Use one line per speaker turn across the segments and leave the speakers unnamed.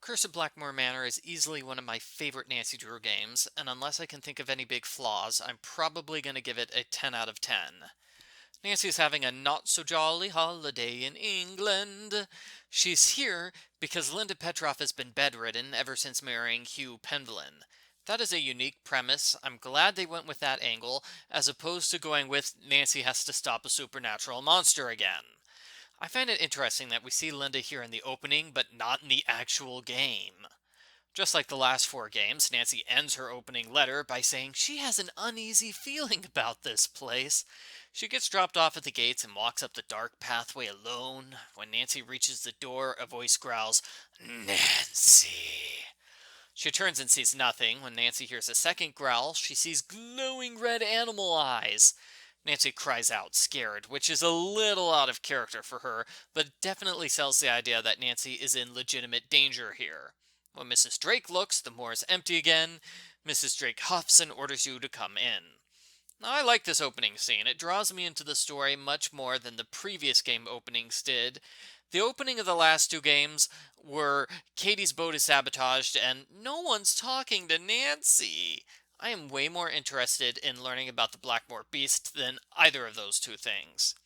Curse of Blackmoor Manor is easily one of my favorite Nancy Drew games, and unless I can think of any big flaws, I'm probably going to give it a 10 out of 10. Nancy's having a not so jolly holiday in England. She's here because Linda Petroff has been bedridden ever since marrying Hugh Pendlin. That is a unique premise. I'm glad they went with that angle, as opposed to going with Nancy has to stop a supernatural monster again. I find it interesting that we see Linda here in the opening, but not in the actual game. Just like the last four games, Nancy ends her opening letter by saying she has an uneasy feeling about this place. She gets dropped off at the gates and walks up the dark pathway alone. When Nancy reaches the door, a voice growls, "Nancy." She turns and sees nothing. When Nancy hears a second growl, she sees glowing red animal eyes. Nancy cries out, scared, which is a little out of character for her, but definitely sells the idea that Nancy is in legitimate danger here. When Mrs. Drake looks, the moor is empty again. Mrs. Drake huffs and orders you to come in. Now, I like this opening scene. It draws me into the story much more than the previous game openings did. The opening of the last two games were Katie's boat is sabotaged and no one's talking to Nancy. I am way more interested in learning about the Blackmoor Beast than either of those two things.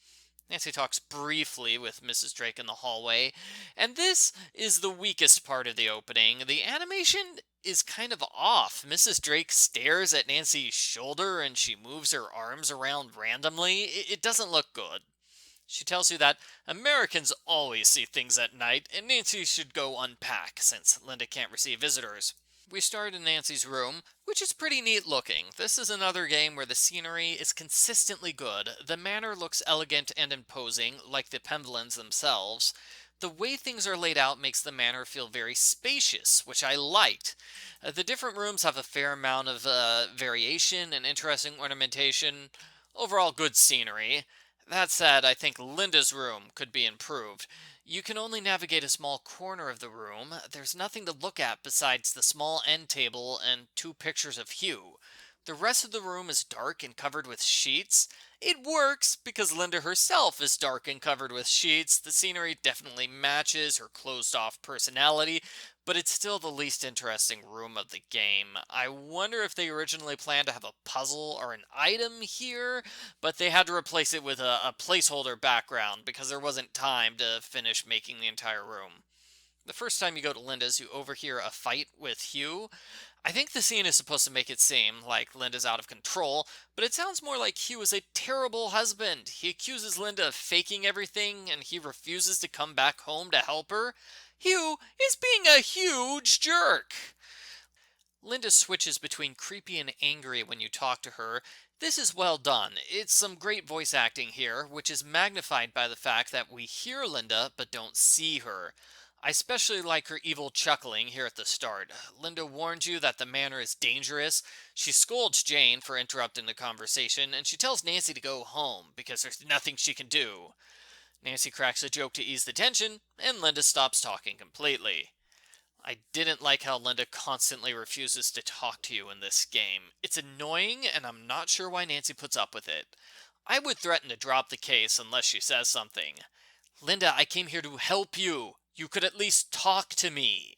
Nancy talks briefly with Mrs. Drake in the hallway, and this is the weakest part of the opening. The animation is kind of off. Mrs. Drake stares at Nancy's shoulder and she moves her arms around randomly. It doesn't look good. She tells you that Americans always see things at night, and Nancy should go unpack since Linda can't receive visitors. We start in Nancy's room, which is pretty neat looking. This is another game where the scenery is consistently good. The manor looks elegant and imposing, like the Pemblins themselves. The way things are laid out makes the manor feel very spacious, which I liked. The different rooms have a fair amount of variation and interesting ornamentation. Overall, good scenery. That said, I think Linda's room could be improved. You can only navigate a small corner of the room. There's nothing to look at besides the small end table and two pictures of Hugh. The rest of the room is dark and covered with sheets. It works because Linda herself is dark and covered with sheets. The scenery definitely matches her closed off personality, but it's still the least interesting room of the game. I wonder if they originally planned to have a puzzle or an item here, but they had to replace it with a placeholder background because there wasn't time to finish making the entire room. The first time you go to Linda's, you overhear a fight with Hugh. I think the scene is supposed to make it seem like Linda's out of control, but it sounds more like Hugh is a terrible husband. He accuses Linda of faking everything, and he refuses to come back home to help her. Hugh is being a huge jerk. Linda switches between creepy and angry when you talk to her. This is well done. It's some great voice acting here, which is magnified by the fact that we hear Linda but don't see her. I especially like her evil chuckling here at the start. Linda warns you that the manor is dangerous. She scolds Jane for interrupting the conversation, and she tells Nancy to go home because there's nothing she can do. Nancy cracks a joke to ease the tension, and Linda stops talking completely. I didn't like how Linda constantly refuses to talk to you in this game. It's annoying, and I'm not sure why Nancy puts up with it. I would threaten to drop the case unless she says something. Linda, I came here to help you. You could at least talk to me.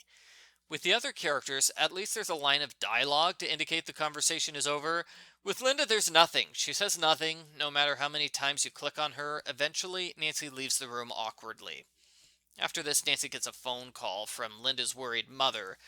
With the other characters, at least there's a line of dialogue to indicate the conversation is over. With Linda, there's nothing. She says nothing. No matter how many times you click on her, eventually Nancy leaves the room awkwardly. After this, Nancy gets a phone call from Linda's worried mother.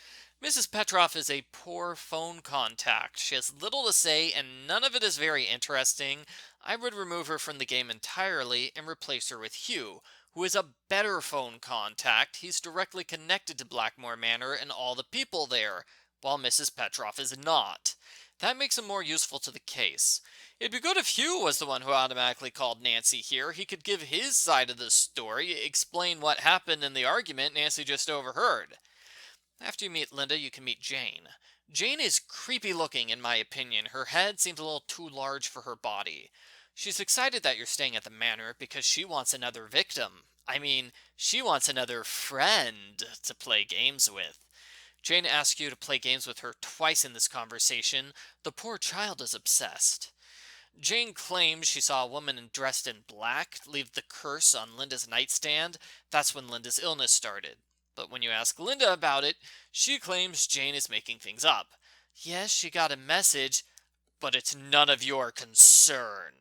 Mrs. Petroff is a poor phone contact. She has little to say, and none of it is very interesting. I would remove her from the game entirely and replace her with Hugh, who is a better phone contact. He's directly connected to Blackmoor Manor and all the people there, while Mrs. Petroff is not. That makes him more useful to the case. It'd be good if Hugh was the one who automatically called Nancy here. He could give his side of the story, explain what happened in the argument Nancy just overheard. After you meet Linda, you can meet Jane. Jane is creepy looking, in my opinion. Her head seems a little too large for her body. She's excited that you're staying at the manor because she wants another victim. I mean, she wants another friend to play games with. Jane asks you to play games with her twice in this conversation. The poor child is obsessed. Jane claims she saw a woman dressed in black leave the curse on Linda's nightstand. That's when Linda's illness started. But when you ask Linda about it, she claims Jane is making things up. Yes, she got a message, but it's none of your concern.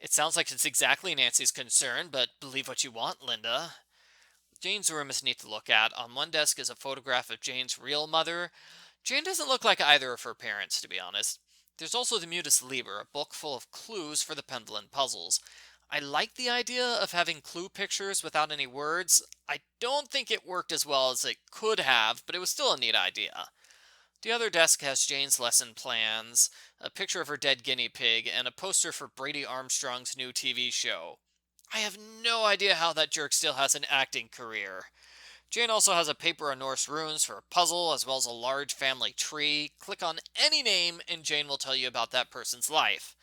It sounds like it's exactly Nancy's concern, but believe what you want, Linda. Jane's room is neat to look at. On one desk is a photograph of Jane's real mother. Jane doesn't look like either of her parents, to be honest. There's also the Mutus Liber, a book full of clues for the Pendulum puzzles. I like the idea of having clue pictures without any words. I don't think it worked as well as it could have, but it was still a neat idea. The other desk has Jane's lesson plans, a picture of her dead guinea pig, and a poster for Brady Armstrong's new TV show. I have no idea how that jerk still has an acting career. Jane also has a paper on Norse runes for a puzzle, as well as a large family tree. Click on any name, and Jane will tell you about that person's life.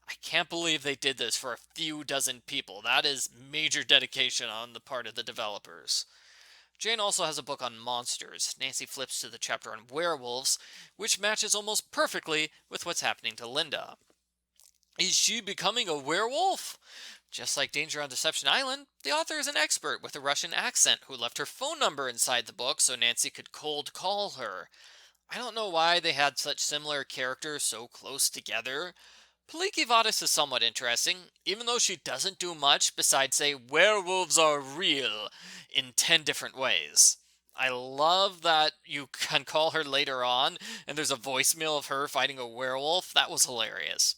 I can't believe they did this for a few dozen people. That is major dedication on the part of the developers. Jane also has a book on monsters. Nancy flips to the chapter on werewolves, which matches almost perfectly with what's happening to Linda. Is she becoming a werewolf? Just like Danger on Deception Island, the author is an expert with a Russian accent who left her phone number inside the book so Nancy could cold call her. I don't know why they had such similar characters so close together. Paliki Vadas is somewhat interesting, even though she doesn't do much besides say werewolves are real in 10 different ways. I love that you can call her later on and there's a voicemail of her fighting a werewolf. That was hilarious.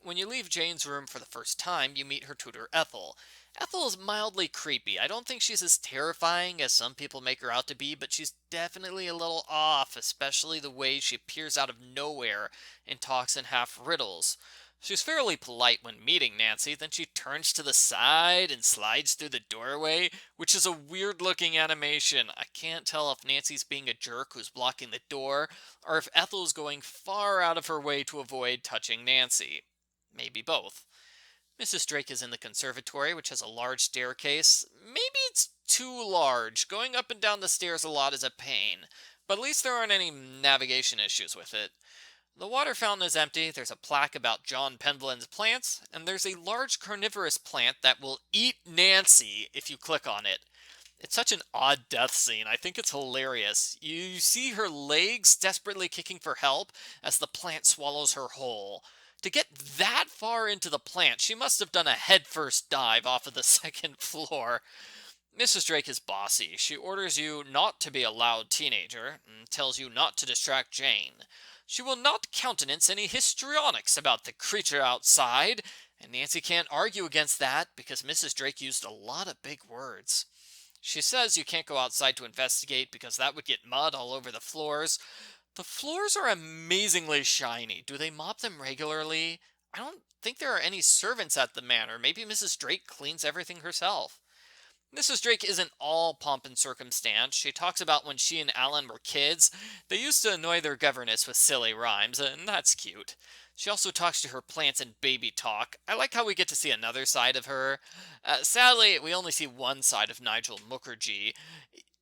When you leave Jane's room for the first time, you meet her tutor Ethel. Ethel is mildly creepy. I don't think she's as terrifying as some people make her out to be, but she's definitely a little off, especially the way she appears out of nowhere and talks in half riddles. She's fairly polite when meeting Nancy, then she turns to the side and slides through the doorway, which is a weird looking animation. I can't tell if Nancy's being a jerk who's blocking the door, or if Ethel's going far out of her way to avoid touching Nancy. Maybe both. Mrs. Drake is in the conservatory, which has a large staircase. Maybe it's too large. Going up and down the stairs a lot is a pain, but at least there aren't any navigation issues with it. The water fountain is empty, there's a plaque about John Pendleton's plants, and there's a large carnivorous plant that will eat Nancy if you click on it. It's such an odd death scene. I think it's hilarious. You see her legs desperately kicking for help as the plant swallows her whole. To get that far into the plant, she must have done a headfirst dive off of the second floor. Mrs. Drake is bossy. She orders you not to be a loud teenager and tells you not to distract Jane. She will not countenance any histrionics about the creature outside, and Nancy can't argue against that because Mrs. Drake used a lot of big words. She says you can't go outside to investigate because that would get mud all over the floors. The floors are amazingly shiny. Do they mop them regularly? I don't think there are any servants at the manor. Maybe Mrs. Drake cleans everything herself. Mrs. Drake isn't all pomp and circumstance. She talks about when she and Alan were kids. They used to annoy their governess with silly rhymes, and that's cute. She also talks to her plants in baby talk. I like how we get to see another side of her. Sadly, we only see one side of Nigel Mukherjee.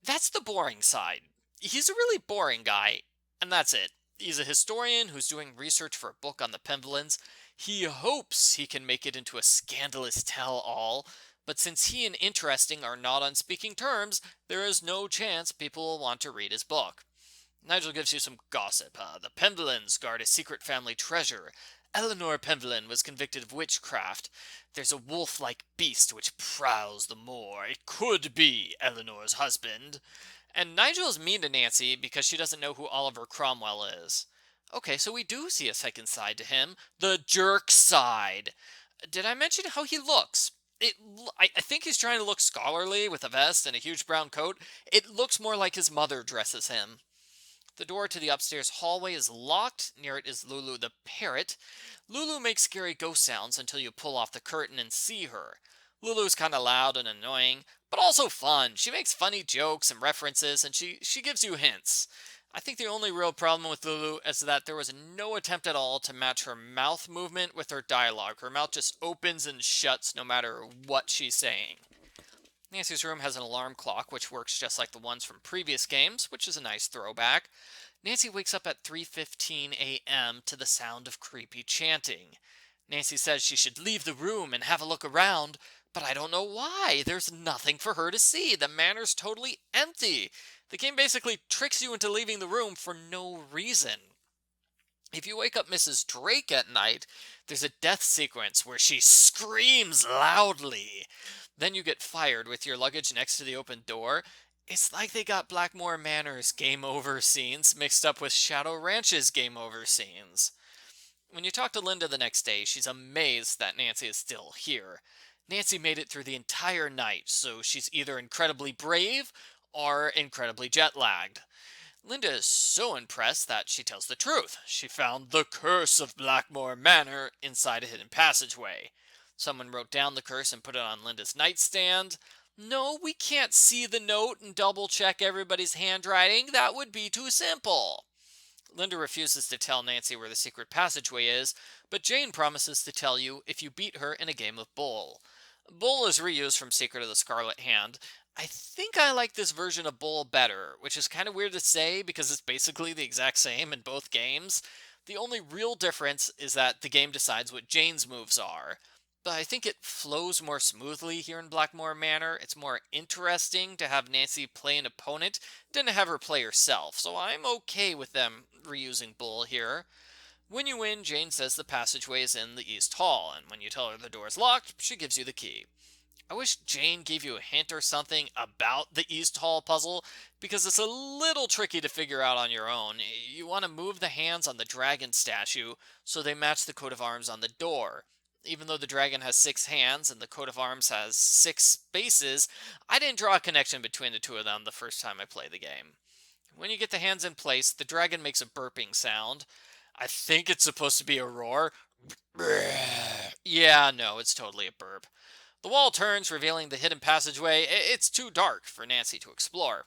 That's the boring side. He's a really boring guy, and that's it. He's a historian who's doing research for a book on the Pemberlins. He hopes he can make it into a scandalous tell-all, but since he and interesting are not on speaking terms, there is no chance people will want to read his book. Nigel gives you some gossip. The Pemberlins guard a secret family treasure. Eleanor Pemberlin was convicted of witchcraft. There's a wolf-like beast which prowls the moor. It could be Eleanor's husband. And Nigel is mean to Nancy because she doesn't know who Oliver Cromwell is. Okay, so we do see a second side to him. The jerk side. Did I mention how he looks? I think he's trying to look scholarly with a vest and a huge brown coat. It looks more like his mother dresses him. The door to the upstairs hallway is locked. Near it is Lulu the parrot. Lulu makes scary ghost sounds until you pull off the curtain and see her. Lulu's kind of loud and annoying, but also fun. She makes funny jokes and references, and she gives you hints. I think the only real problem with Lulu is that there was no attempt at all to match her mouth movement with her dialogue. Her mouth just opens and shuts no matter what she's saying. Nancy's room has an alarm clock, which works just like the ones from previous games, which is a nice throwback. Nancy wakes up at 3:15 a.m. to the sound of creepy chanting. Nancy says she should leave the room and have a look around, But I don't know why. There's nothing for her to see. The manor's totally empty. The game basically tricks you into leaving the room for no reason. If you wake up Mrs. Drake at night, there's a death sequence where she screams loudly. Then you get fired with your luggage next to the open door. It's like they got Blackmoor Manor's game over scenes mixed up with Shadow Ranch's game over scenes. When you talk to Linda the next day, she's amazed that Nancy is still here. Nancy made it through the entire night, so she's either incredibly brave or incredibly jet lagged. Linda is so impressed that she tells the truth. She found the curse of Blackmoor Manor inside a hidden passageway. Someone wrote down the curse and put it on Linda's nightstand. No, we can't see the note and double check everybody's handwriting. That would be too simple. Linda refuses to tell Nancy where the secret passageway is, but Jane promises to tell you if you beat her in a game of Bull. Bull is reused from Secret of the Scarlet Hand. I think I like this version of Bull better, which is kind of weird to say because it's basically the exact same in both games. The only real difference is that the game decides what Jane's moves are. But I think it flows more smoothly here in Blackmoor Manor. It's more interesting to have Nancy play an opponent than to have her play herself, so I'm okay with them reusing Bull here. When you win, Jane says the passageway is in the East Hall, and when you tell her the door is locked, she gives you the key. I wish Jane gave you a hint or something about the East Hall puzzle, because it's a little tricky to figure out on your own. You want to move the hands on the dragon statue so they match the coat of arms on the door. Even though the dragon has 6 hands and the coat of arms has 6 spaces, I didn't draw a connection between the two of them the first time I played the game. When you get the hands in place, the dragon makes a burping sound. I think it's supposed to be a roar. Yeah, no, it's totally a burp. The wall turns, revealing the hidden passageway. It's too dark for Nancy to explore.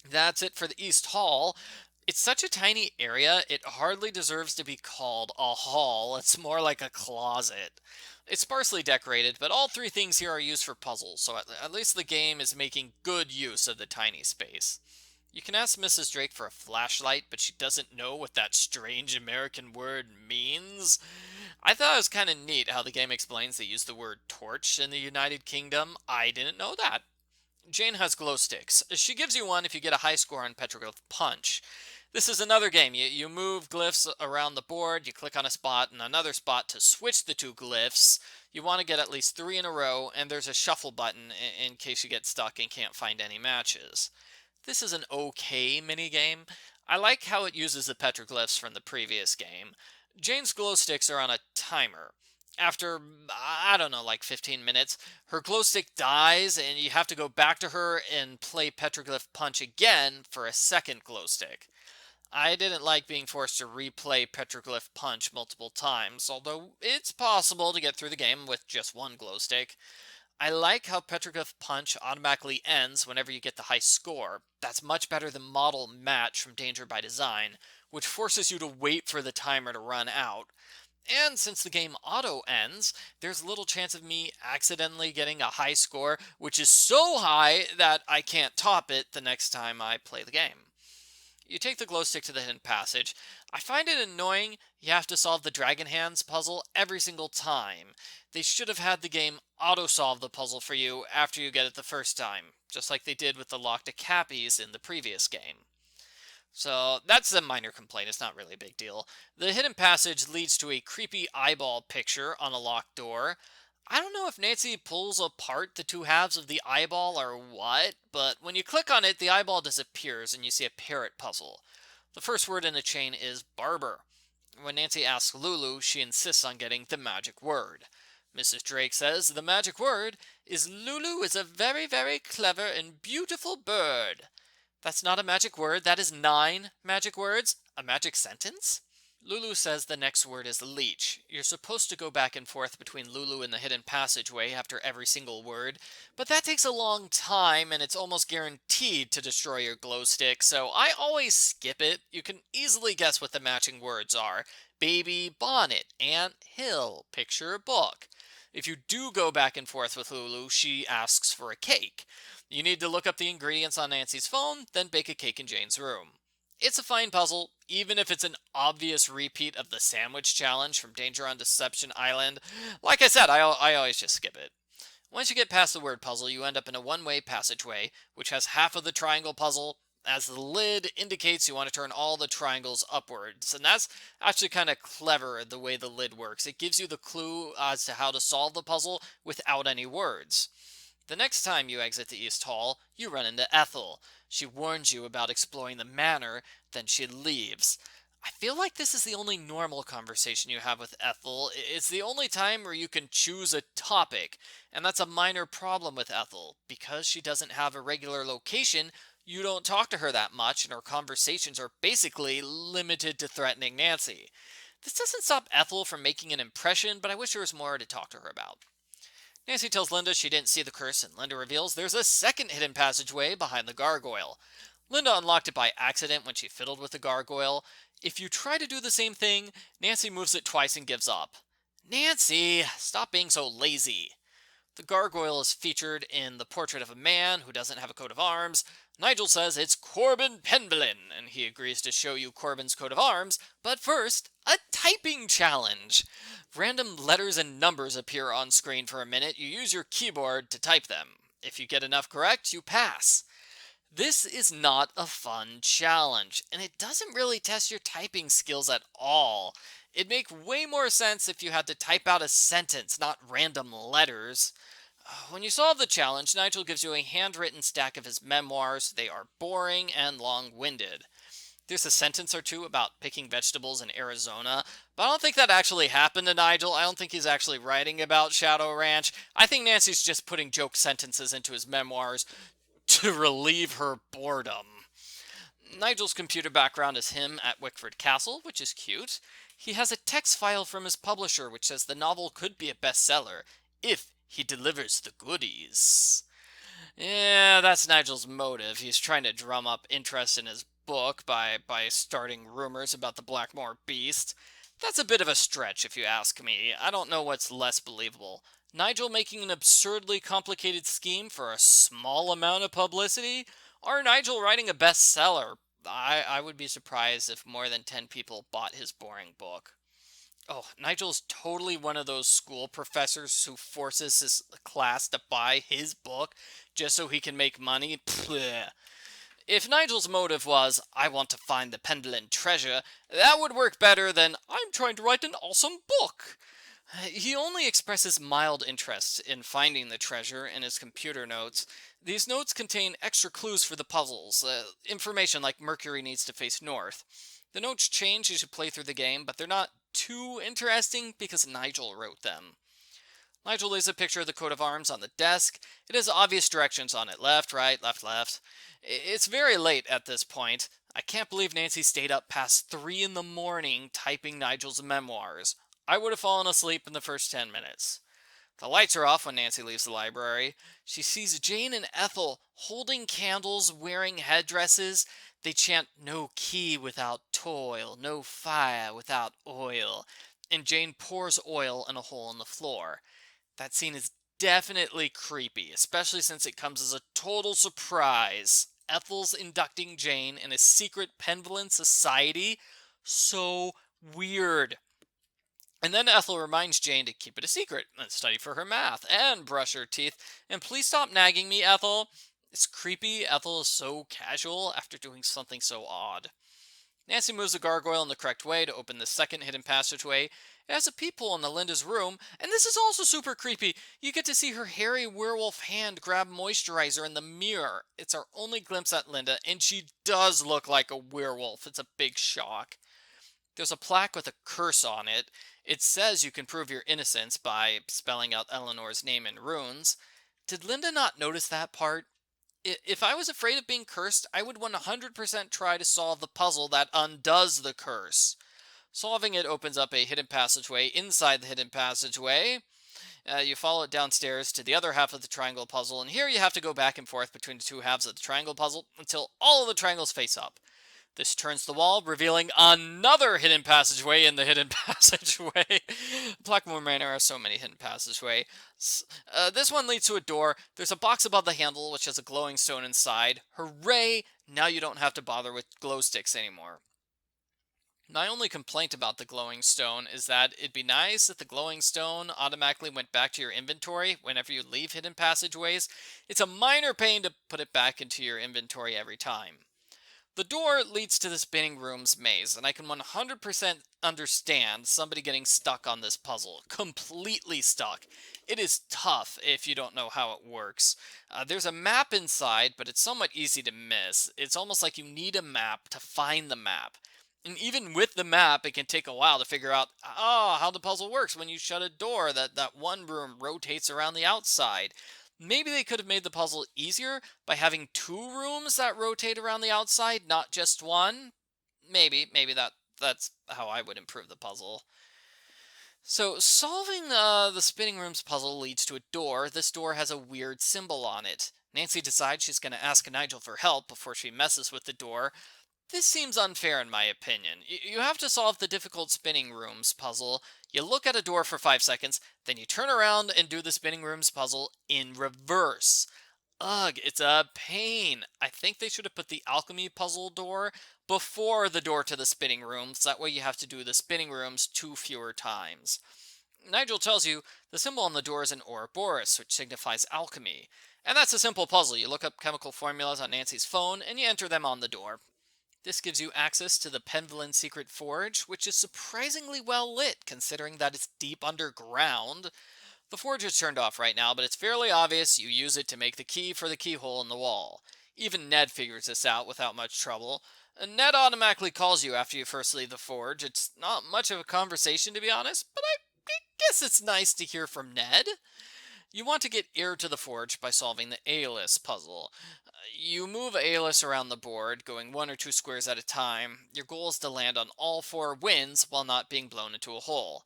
That's it for the East Hall. It's such a tiny area, it hardly deserves to be called a hall. It's more like a closet. It's sparsely decorated, but all 3 things here are used for puzzles, so at least the game is making good use of the tiny space. You can ask Mrs. Drake for a flashlight, but she doesn't know what that strange American word means. I thought it was kind of neat how the game explains they use the word torch in the United Kingdom. I didn't know that. Jane has glow sticks. She gives you one if you get a high score on Petroglyph Punch. This is another game. You move glyphs around the board, you click on a spot and another spot to switch the 2 glyphs. You want to get at least 3 in a row, and there's a shuffle button in case you get stuck and can't find any matches. This is an okay minigame. I like how it uses the petroglyphs from the previous game. Jane's glow sticks are on a timer. After, I don't know, like 15 minutes, her glow stick dies and you have to go back to her and play Petroglyph Punch again for a second glow stick. I didn't like being forced to replay Petroglyph Punch multiple times, although it's possible to get through the game with just one glow stick. I like how Petroglyph Punch automatically ends whenever you get the high score. That's much better than Model Match from Danger by Design, which forces you to wait for the timer to run out. And since the game auto ends, there's little chance of me accidentally getting a high score, which is so high that I can't top it the next time I play the game. You take the glow stick to the hidden passage. I find it annoying you have to solve the Dragon Hands puzzle every single time. They should have had the game auto-solve the puzzle for you after you get it the first time, just like they did with the locked Acapis in the previous game. So that's a minor complaint, it's not really a big deal. The hidden passage leads to a creepy eyeball picture on a locked door. I don't know if Nancy pulls apart the 2 halves of the eyeball or what, but when you click on it, the eyeball disappears and you see a parrot puzzle. The first word in the chain is barber. When Nancy asks Lulu, she insists on getting the magic word. Mrs. Drake says the magic word is Lulu is a very, very clever and beautiful bird. That's not a magic word, that is 9 magic words. A magic sentence? Lulu says the next word is leech. You're supposed to go back and forth between Lulu and the hidden passageway after every single word, but that takes a long time and it's almost guaranteed to destroy your glow stick, so I always skip it. You can easily guess what the matching words are. Baby, bonnet, ant, hill, picture, book. If you do go back and forth with Lulu, she asks for a cake. You need to look up the ingredients on Nancy's phone, then bake a cake in Jane's room. It's a fine puzzle, even if it's an obvious repeat of the sandwich challenge from Danger on Deception Island. Like I said, I always just skip it. Once you get past the word puzzle, you end up in a one-way passageway, which has half of the triangle puzzle, as the lid indicates you want to turn all the triangles upwards. And that's actually kind of clever the way the lid works. It gives you the clue as to how to solve the puzzle without any words. The next time you exit the East Hall, you run into Ethel. She warns you about exploring the manor, then she leaves. I feel like this is the only normal conversation you have with Ethel. It's the only time where you can choose a topic, and that's a minor problem with Ethel. Because she doesn't have a regular location, you don't talk to her that much, and her conversations are basically limited to threatening Nancy. This doesn't stop Ethel from making an impression, but I wish there was more to talk to her about. Nancy tells Linda she didn't see the curse, and Linda reveals there's a second hidden passageway behind the gargoyle. Linda unlocked it by accident when she fiddled with the gargoyle. If you try to do the same thing, Nancy moves it twice and gives up. Nancy, stop being so lazy. The gargoyle is featured in the portrait of a man who doesn't have a coat of arms. Nigel says it's Corbin Penbelin, and he agrees to show you Corbin's coat of arms, but first, a typing challenge. Random letters and numbers appear on screen for a minute. You use your keyboard to type them. If you get enough correct, you pass. This is not a fun challenge, and it doesn't really test your typing skills at all. It'd make way more sense if you had to type out a sentence, not random letters. When you solve the challenge, Nigel gives you a handwritten stack of his memoirs. They are boring and long-winded. There's a sentence or two about picking vegetables in Arizona, but I don't think that actually happened to Nigel. I don't think he's actually writing about Shadow Ranch. I think Nancy's just putting joke sentences into his memoirs to relieve her boredom. Nigel's computer background is him at Wickford Castle, which is cute. He has a text file from his publisher which says the novel could be a bestseller if he delivers the goodies. Yeah, that's Nigel's motive. He's trying to drum up interest in his book by starting rumors about the Blackmoor beast. That's a bit of a stretch, if you ask me. I don't know what's less believable. Nigel making an absurdly complicated scheme for a small amount of publicity? Or Nigel writing a bestseller? I would be surprised if more than 10 people bought his boring book. Oh, Nigel's totally one of those school professors who forces his class to buy his book just so he can make money. Blech. If Nigel's motive was, I want to find the Pendleton treasure, that would work better than, I'm trying to write an awesome book. He only expresses mild interest in finding the treasure in his computer notes. These notes contain extra clues for the puzzles, information like Mercury needs to face north. The notes change as you play through the game, but they're not too interesting because Nigel wrote them. Nigel lays a picture of the coat of arms on the desk. It has obvious directions on it, left, right, left, left. It's very late at this point. I can't believe Nancy stayed up past 3 in the morning typing Nigel's memoirs. I would have fallen asleep in the first 10 minutes. The lights are off when Nancy leaves the library. She sees Jane and Ethel holding candles, wearing headdresses. They chant, no key without toil, no fire without oil. And Jane pours oil in a hole in the floor. That scene is definitely creepy, especially since it comes as a total surprise. Ethel's inducting Jane in a secret Penvlin society? So weird. And then Ethel reminds Jane to keep it a secret and study for her math and brush her teeth. And please stop nagging me, Ethel. It's creepy. Ethel is so casual after doing something so odd. Nancy moves the gargoyle in the correct way to open the second hidden passageway. It has a peephole in the Linda's room, and this is also super creepy. You get to see her hairy werewolf hand grab moisturizer in the mirror. It's our only glimpse at Linda, and she does look like a werewolf. It's a big shock. There's a plaque with a curse on it. It says you can prove your innocence by spelling out Eleanor's name in runes. Did Linda not notice that part? If I was afraid of being cursed, I would 100% try to solve the puzzle that undoes the curse. Solving it opens up a hidden passageway inside the hidden passageway. You follow it downstairs to the other half of the triangle puzzle, and here you have to go back and forth between the two halves of the triangle puzzle until all of the triangles face up. This turns the wall, revealing another hidden passageway in the hidden passageway. Blackmoor Manor has so many hidden passageways. This one leads to a door. There's a box above the handle, which has a glowing stone inside. Hooray! Now you don't have to bother with glow sticks anymore. My only complaint about the glowing stone is that it'd be nice if the glowing stone automatically went back to your inventory whenever you leave hidden passageways. It's a minor pain to put it back into your inventory every time. The door leads to the spinning room's maze, and I can 100% understand somebody getting stuck on this puzzle. Completely stuck. It is tough if you don't know how it works. There's a map inside, but it's somewhat easy to miss. It's almost like you need a map to find the map. And even with the map, it can take a while to figure out how the puzzle works when you shut a door that one room rotates around the outside. Maybe they could have made the puzzle easier by having two rooms that rotate around the outside, not just one. Maybe that's how I would improve the puzzle. So, solving the spinning rooms puzzle leads to a door. This door has a weird symbol on it. Nancy decides she's going to ask Nigel for help before she messes with the door. This seems unfair in my opinion. You have to solve the difficult spinning rooms puzzle. You look at a door for 5 seconds, then you turn around and do the spinning rooms puzzle in reverse. Ugh, it's a pain. I think they should have put the alchemy puzzle door before the door to the spinning rooms. That way you have to do the spinning rooms 2 fewer times. Nigel tells you the symbol on the door is an Ouroboros, which signifies alchemy. And that's a simple puzzle. You look up chemical formulas on Nancy's phone and you enter them on the door. This gives you access to the Pendlin Secret Forge, which is surprisingly well lit considering that it's deep underground. The forge is turned off right now, but it's fairly obvious you use it to make the key for the keyhole in the wall. Even Ned figures this out without much trouble. Ned automatically calls you after you first leave the forge. It's not much of a conversation, to be honest, but I guess it's nice to hear from Ned. You want to get ear to the forge by solving the Aeolus puzzle. You move Aeolus around the board, going 1 or 2 squares at a time. Your goal is to land on all 4 winds while not being blown into a hole.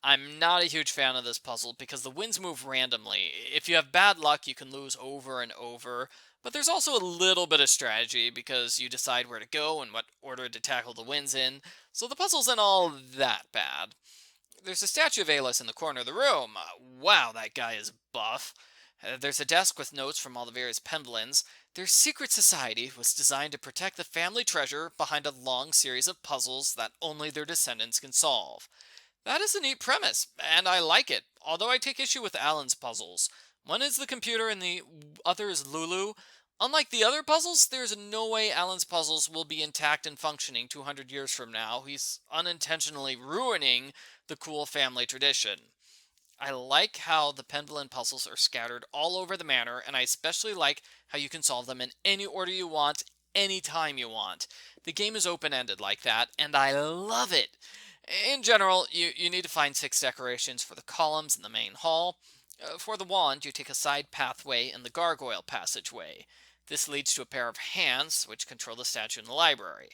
I'm not a huge fan of this puzzle because the winds move randomly. If you have bad luck, you can lose over and over. But there's also a little bit of strategy because you decide where to go and what order to tackle the winds in. So the puzzle isn't all that bad. There's a statue of Aeolus in the corner of the room. Wow, that guy is buff. There's a desk with notes from all the various Pendlins. Their secret society was designed to protect the family treasure behind a long series of puzzles that only their descendants can solve. That is a neat premise, and I like it, although I take issue with Alan's puzzles. One is the computer and the other is Lulu. Unlike the other puzzles, there's no way Alan's puzzles will be intact and functioning 200 years from now. He's unintentionally ruining the cool family tradition. I like how the Pendulum puzzles are scattered all over the manor, and I especially like how you can solve them in any order you want, anytime you want. The game is open-ended like that, and I love it. In general, you need to find 6 decorations for the columns in the main hall. For the wand, you take a side pathway in the gargoyle passageway. This leads to a pair of hands, which control the statue in the library.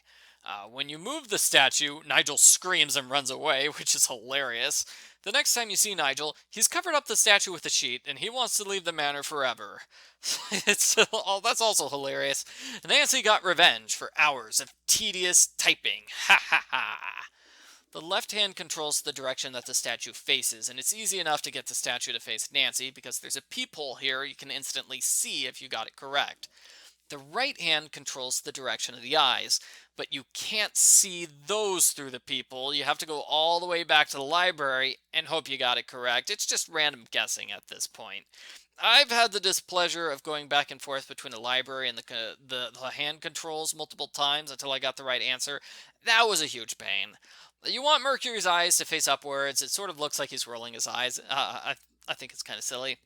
When you move the statue, Nigel screams and runs away, which is hilarious. The next time you see Nigel, he's covered up the statue with a sheet, and he wants to leave the manor forever. That's also hilarious. Nancy got revenge for hours of tedious typing. Ha ha ha! The left hand controls the direction that the statue faces, and it's easy enough to get the statue to face Nancy because there's a peephole here you can instantly see if you got it correct. The right hand controls the direction of the eyes, but you can't see those through the peephole. You have to go all the way back to the library and hope you got it correct. It's just random guessing at this point. I've had the displeasure of going back and forth between the library and the hand controls multiple times until I got the right answer. That was a huge pain. You want Mercury's eyes to face upwards. It sort of looks like he's rolling his eyes. I think it's kind of silly.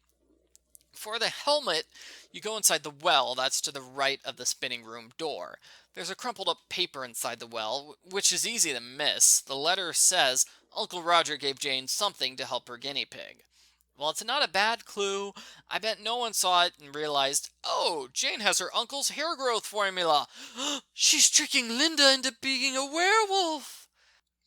For the helmet, you go inside the well that's to the right of the spinning room door. There's a crumpled up paper inside the well, which is easy to miss. The letter says Uncle Roger gave Jane something to help her guinea pig. While it's not a bad clue, I bet no one saw it and realized, oh, Jane has her uncle's hair growth formula. She's tricking Linda into being a werewolf.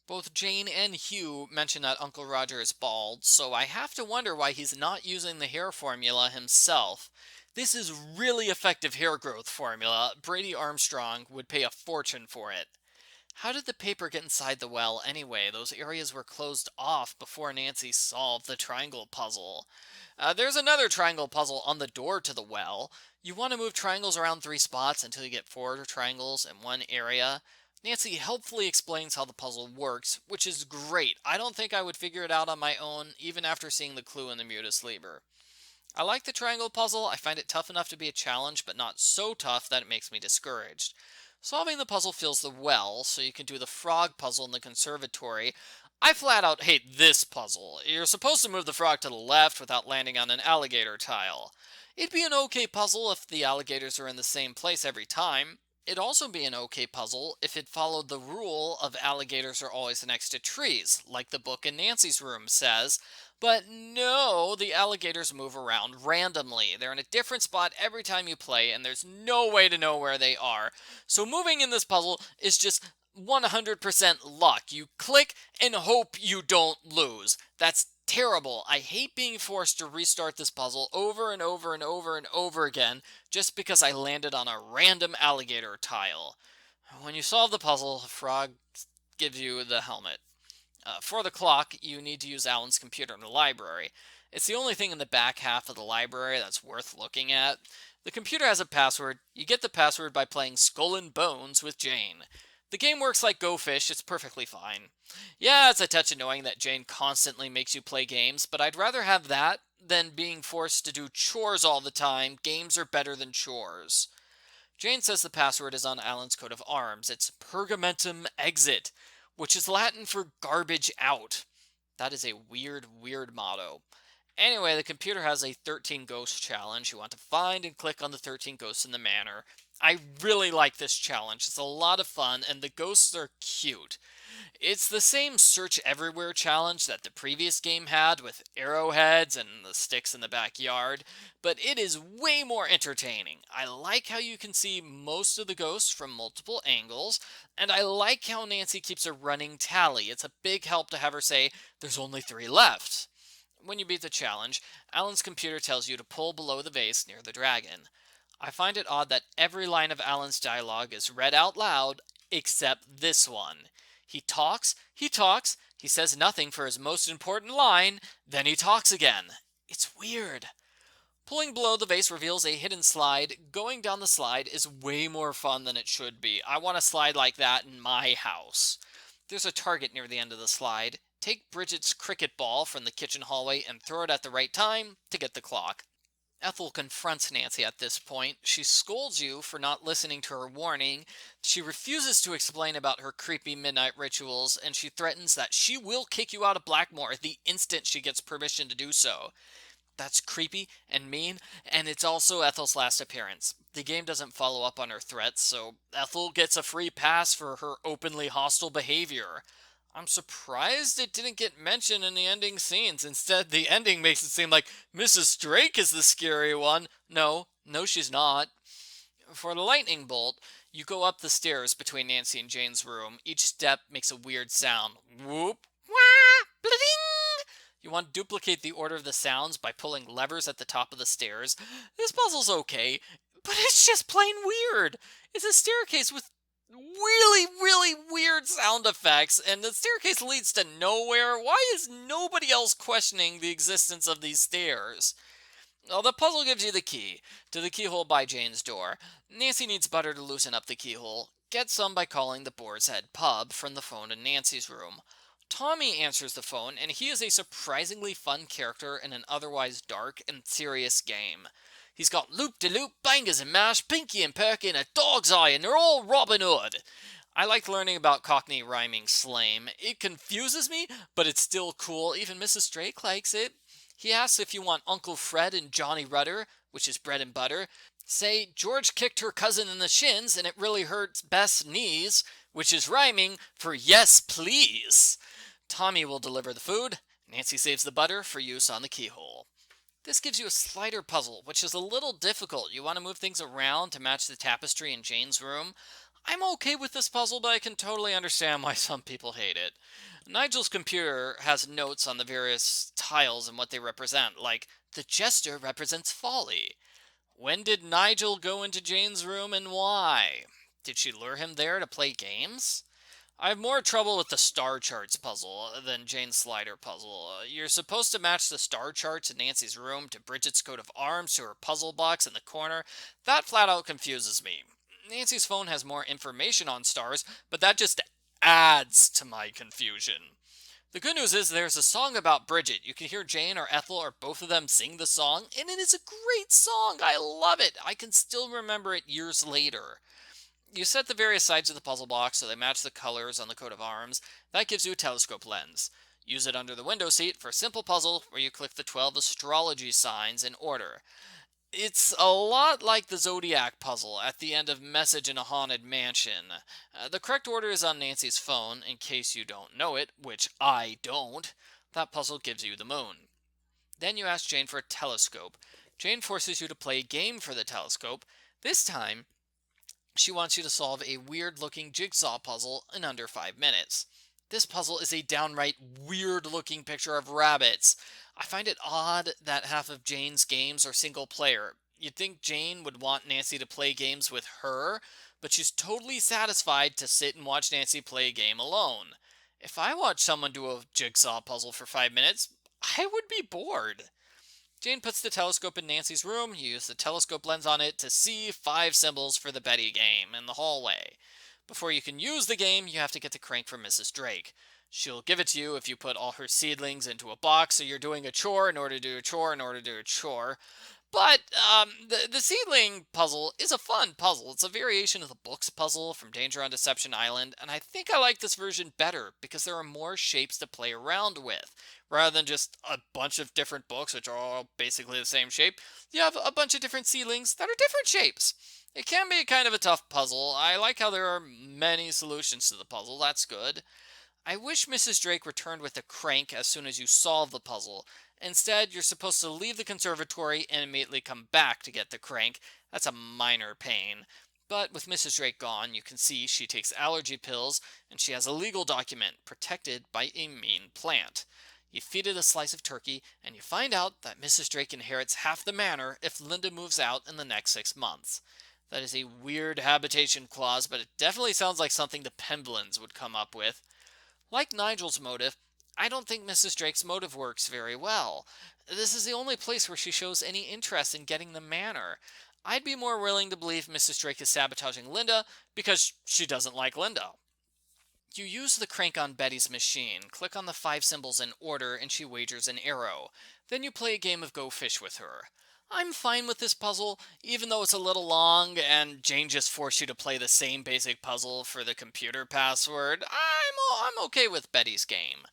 Both Jane and Hugh mention that Uncle Roger is bald, so I have to wonder why he's not using the hair formula himself. This is really effective hair growth formula. Brady Armstrong would pay a fortune for it. How did the paper get inside the well anyway? Those areas were closed off before Nancy solved the triangle puzzle. There's another triangle puzzle on the door to the well. You want to move triangles around 3 spots until you get 4 triangles in one area. Nancy helpfully explains how the puzzle works, which is great. I don't think I would figure it out on my own, even after seeing the clue in the Mutus Liber. I like the triangle puzzle. I find it tough enough to be a challenge, but not so tough that it makes me discouraged. Solving the puzzle feels the well, so you can do the frog puzzle in the conservatory. I flat out hate this puzzle. You're supposed to move the frog to the left without landing on an alligator tile. It'd be an okay puzzle if the alligators are in the same place every time. It'd also be an okay puzzle if it followed the rule of alligators are always next to trees, like the book in Nancy's room says. But no, the alligators move around randomly. They're in a different spot every time you play, and there's no way to know where they are. So moving in this puzzle is just 100% luck. You click and hope you don't lose. That's terrible. I hate being forced to restart this puzzle over and over and over and over again just because I landed on a random alligator tile. When you solve the puzzle, Frog gives you the helmet. For the clock, you need to use Alan's computer in the library. It's the only thing in the back half of the library that's worth looking at. The computer has a password. You get the password by playing Skull and Bones with Jane. The game works like Go Fish, it's perfectly fine. Yeah, it's a touch annoying that Jane constantly makes you play games, but I'd rather have that than being forced to do chores all the time. Games are better than chores. Jane says the password is on Alan's coat of arms. It's Pergamentum Exit, which is Latin for garbage out. That is a weird, weird motto. Anyway, the computer has a 13 ghost challenge. You want to find and click on the 13 ghosts in the manor. I really like this challenge. It's a lot of fun, and the ghosts are cute. It's the same search everywhere challenge that the previous game had with arrowheads and the sticks in the backyard, but it is way more entertaining. I like how you can see most of the ghosts from multiple angles, and I like how Nancy keeps a running tally. It's a big help to have her say, "There's only 3 left." When you beat the challenge, Alan's computer tells you to pull below the vase near the dragon. I find it odd that every line of Alan's dialogue is read out loud, except this one. He talks, he says nothing for his most important line, then he talks again. It's weird. Pulling below the vase reveals a hidden slide. Going down the slide is way more fun than it should be. I want a slide like that in my house. There's a target near the end of the slide. Take Bridget's cricket ball from the kitchen hallway and throw it at the right time to get the clock. Ethel confronts Nancy at this point. She scolds you for not listening to her warning. She refuses to explain about her creepy midnight rituals, and she threatens that she will kick you out of Blackmoor the instant she gets permission to do so. That's creepy and mean, and it's also Ethel's last appearance. The game doesn't follow up on her threats, so Ethel gets a free pass for her openly hostile behavior. I'm surprised it didn't get mentioned in the ending scenes. Instead, the ending makes it seem like Mrs. Drake is the scary one. No, she's not. For the lightning bolt, you go up the stairs between Nancy and Jane's room. Each step makes a weird sound. Whoop, wah, bling. You want to duplicate the order of the sounds by pulling levers at the top of the stairs. This puzzle's okay, but it's just plain weird. It's a staircase with really, really weird sound effects, and the staircase leads to nowhere. Why is nobody else questioning the existence of these stairs? Well, the puzzle gives you the key to the keyhole by Jane's door. Nancy needs butter to loosen up the keyhole. Get some by calling the Boar's Head Pub from the phone in Nancy's room. Tommy answers the phone, and he is a surprisingly fun character in an otherwise dark and serious game. He's got loop-de-loop, bangers and mash, pinky and perky, and a dog's eye, and they're all Robin Hood. I like learning about Cockney rhyming slang. It confuses me, but it's still cool. Even Mrs. Drake likes it. He asks if you want Uncle Fred and Johnny Rudder, which is bread and butter. Say, George kicked her cousin in the shins, and it really hurts Beth's knees, which is rhyming for yes, please. Tommy will deliver the food. Nancy saves the butter for use on the keyhole. This gives you a slider puzzle, which is a little difficult. You want to move things around to match the tapestry in Jane's room. I'm okay with this puzzle, but I can totally understand why some people hate it. Nigel's computer has notes on the various tiles and what they represent, like, the jester represents folly. When did Nigel go into Jane's room and why? Did she lure him there to play games? I have more trouble with the star charts puzzle than Jane's slider puzzle. You're supposed to match the star charts in Nancy's room to Bridget's coat of arms to her puzzle box in the corner. That flat out confuses me. Nancy's phone has more information on stars, but that just adds to my confusion. The good news is there's a song about Bridget. You can hear Jane or Ethel or both of them sing the song, and it is a great song. I love it. I can still remember it years later. You set the various sides of the puzzle box so they match the colors on the coat of arms. That gives you a telescope lens. Use it under the window seat for a simple puzzle where you click the 12 astrology signs in order. It's a lot like the Zodiac puzzle at the end of Message in a Haunted Mansion. The correct order is on Nancy's phone, in case you don't know it, which I don't. That puzzle gives you the moon. Then you ask Jane for a telescope. Jane forces you to play a game for the telescope. This time, she wants you to solve a weird-looking jigsaw puzzle in under 5 minutes. This puzzle is a downright weird-looking picture of rabbits. I find it odd that half of Jane's games are single-player. You'd think Jane would want Nancy to play games with her, but she's totally satisfied to sit and watch Nancy play a game alone. If I watched someone do a jigsaw puzzle for 5 minutes, I would be bored. Jane puts the telescope in Nancy's room. You use the telescope lens on it to see 5 symbols for the Betty game in the hallway. Before you can use the game, you have to get the crank from Mrs. Drake. She'll give it to you if you put all her seedlings into a box, so you're doing a chore in order to do a chore in order to do a chore. But the seedling puzzle is a fun puzzle. It's a variation of the books puzzle from Danger on Deception Island, and I think I like this version better because there are more shapes to play around with. Rather than just a bunch of different books, which are all basically the same shape, you have a bunch of different seedlings that are different shapes. It can be kind of a tough puzzle. I like how there are many solutions to the puzzle. That's good. I wish Mrs. Drake returned with a crank as soon as you solve the puzzle. Instead, you're supposed to leave the conservatory and immediately come back to get the crank. That's a minor pain. But with Mrs. Drake gone, you can see she takes allergy pills, and she has a legal document protected by a mean plant. You feed it a slice of turkey, and you find out that Mrs. Drake inherits half the manor if Linda moves out in the next 6 months. That is a weird habitation clause, but it definitely sounds like something the Pemblins would come up with. Like Nigel's motive, I don't think Mrs. Drake's motive works very well. This is the only place where she shows any interest in getting the manor. I'd be more willing to believe Mrs. Drake is sabotaging Linda because she doesn't like Linda. You use the crank on Betty's machine, click on the 5 symbols in order, and she wagers an arrow. Then you play a game of Go Fish with her. I'm fine with this puzzle, even though it's a little long and Jane just forced you to play the same basic puzzle for the computer password. I'm okay with Betty's game.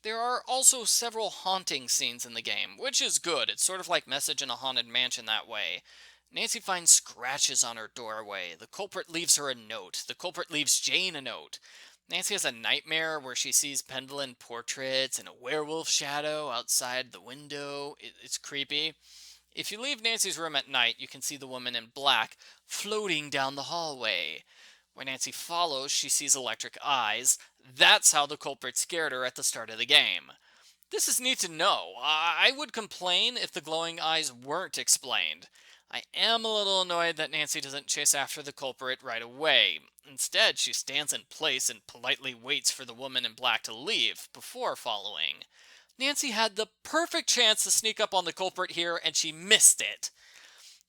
There are also several haunting scenes in the game, which is good. It's sort of like Message in a Haunted Mansion that way. Nancy finds scratches on her doorway. The culprit leaves her a note. The culprit leaves Jane a note. Nancy has a nightmare where she sees Pendleton portraits and a werewolf shadow outside the window. It's creepy. If you leave Nancy's room at night, you can see the woman in black floating down the hallway. When Nancy follows, she sees electric eyes. That's how the culprit scared her at the start of the game. This is neat to know. I would complain if the glowing eyes weren't explained. I am a little annoyed that Nancy doesn't chase after the culprit right away. Instead, she stands in place and politely waits for the woman in black to leave before following. Nancy had the perfect chance to sneak up on the culprit here, and she missed it.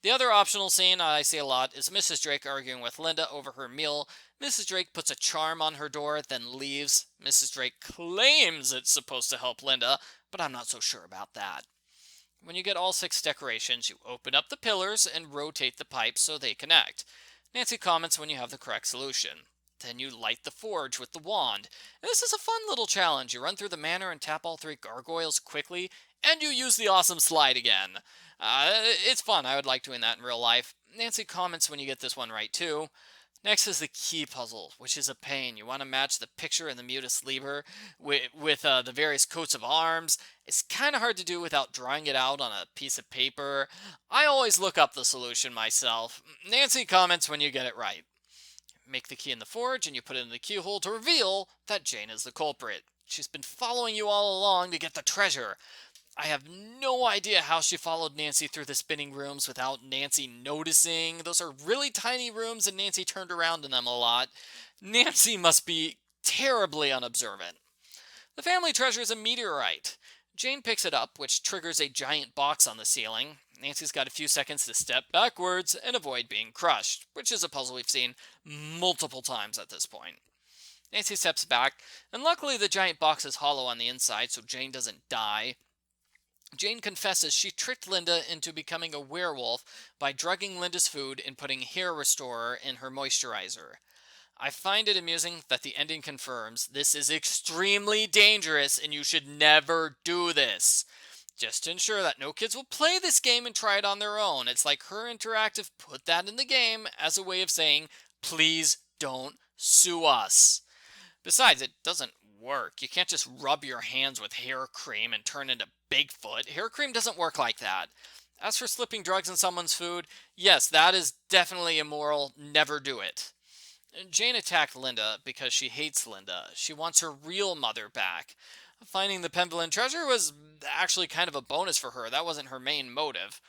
The other optional scene I see a lot is Mrs. Drake arguing with Linda over her meal. Mrs. Drake puts a charm on her door, then leaves. Mrs. Drake claims it's supposed to help Linda, but I'm not so sure about that. When you get all 6 decorations, you open up the pillars and rotate the pipes so they connect. Nancy comments when you have the correct solution. Then you light the forge with the wand. And this is a fun little challenge. You run through the manor and tap all 3 gargoyles quickly, and you use the awesome slide again. It's fun. I would like doing that in real life. Nancy comments when you get this one right, too. Next is the key puzzle, which is a pain. You want to match the picture in the Mutus Liber with the various coats of arms. It's kind of hard to do without drawing it out on a piece of paper. I always look up the solution myself. Nancy comments when you get it right. Make the key in the forge, and you put it in the keyhole to reveal that Jane is the culprit. She's been following you all along to get the treasure. I have no idea how she followed Nancy through the spinning rooms without Nancy noticing. Those are really tiny rooms, and Nancy turned around in them a lot. Nancy must be terribly unobservant. The family treasure is a meteorite. Jane picks it up, which triggers a giant box on the ceiling. Nancy's got a few seconds to step backwards and avoid being crushed, which is a puzzle we've seen multiple times at this point. Nancy steps back, and luckily the giant box is hollow on the inside, so Jane doesn't die. Jane confesses she tricked Linda into becoming a werewolf by drugging Linda's food and putting hair restorer in her moisturizer. I find it amusing that the ending confirms this is extremely dangerous and you should never do this. Just to ensure that no kids will play this game and try it on their own. It's like Her Interactive put that in the game as a way of saying, please don't sue us. Besides, it doesn't work. You can't just rub your hands with hair cream and turn into Bigfoot. Hair cream doesn't work like that. As for slipping drugs in someone's food, yes, that is definitely immoral. Never do it. Jane attacked Linda because she hates Linda. She wants her real mother back. Finding the Pendleton treasure was actually kind of a bonus for her. That wasn't her main motive.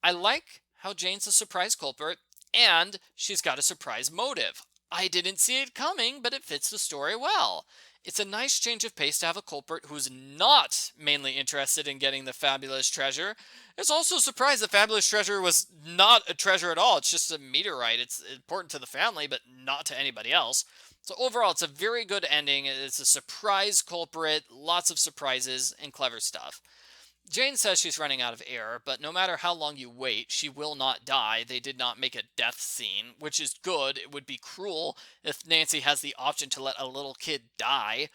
I like how Jane's a surprise culprit, and she's got a surprise motive. I didn't see it coming, but it fits the story well. It's a nice change of pace to have a culprit who's not mainly interested in getting the fabulous treasure. It's also a surprise the fabulous treasure was not a treasure at all. It's just a meteorite. It's important to the family, but not to anybody else. So overall, it's a very good ending. It's a surprise culprit, lots of surprises, and clever stuff. Jane says she's running out of air, but no matter how long you wait, she will not die. They did not make a death scene, which is good. It would be cruel if Nancy has the option to let a little kid die.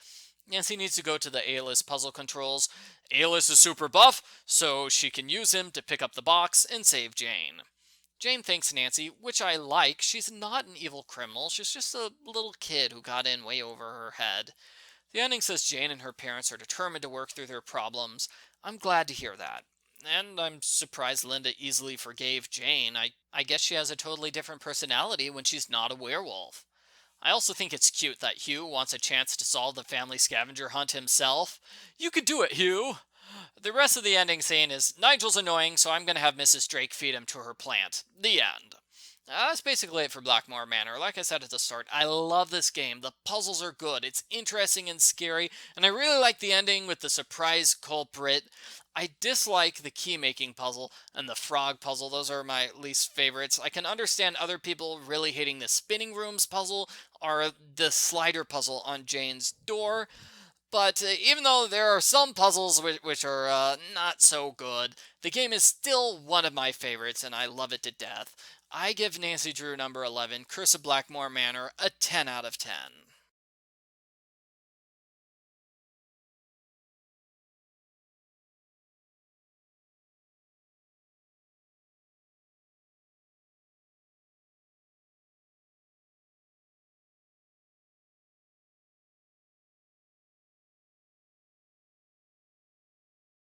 Nancy needs to go to the Aeolus puzzle controls. Aeolus is super buff, so she can use him to pick up the box and save Jane. Jane thanks Nancy, which I like. She's not an evil criminal. She's just a little kid who got in way over her head. The ending says Jane and her parents are determined to work through their problems. I'm glad to hear that. And I'm surprised Linda easily forgave Jane. I guess she has a totally different personality when she's not a werewolf. I also think it's cute that Hugh wants a chance to solve the family scavenger hunt himself. You could do it, Hugh! The rest of the ending scene is Nigel's annoying, so I'm going to have Mrs. Drake feed him to her plant. The end. That's basically it for Blackmoor Manor. Like I said at the start, I love this game. The puzzles are good. It's interesting and scary, and I really like the ending with the surprise culprit. I dislike the key-making puzzle and the frog puzzle. Those are my least favorites. I can understand other people really hating the spinning rooms puzzle or the slider puzzle on Jane's door. But even though there are some puzzles which are not so good, the game is still one of my favorites, and I love it to death. I give Nancy Drew number 11, Curse of Blackmoor Manor, a 10 out of 10.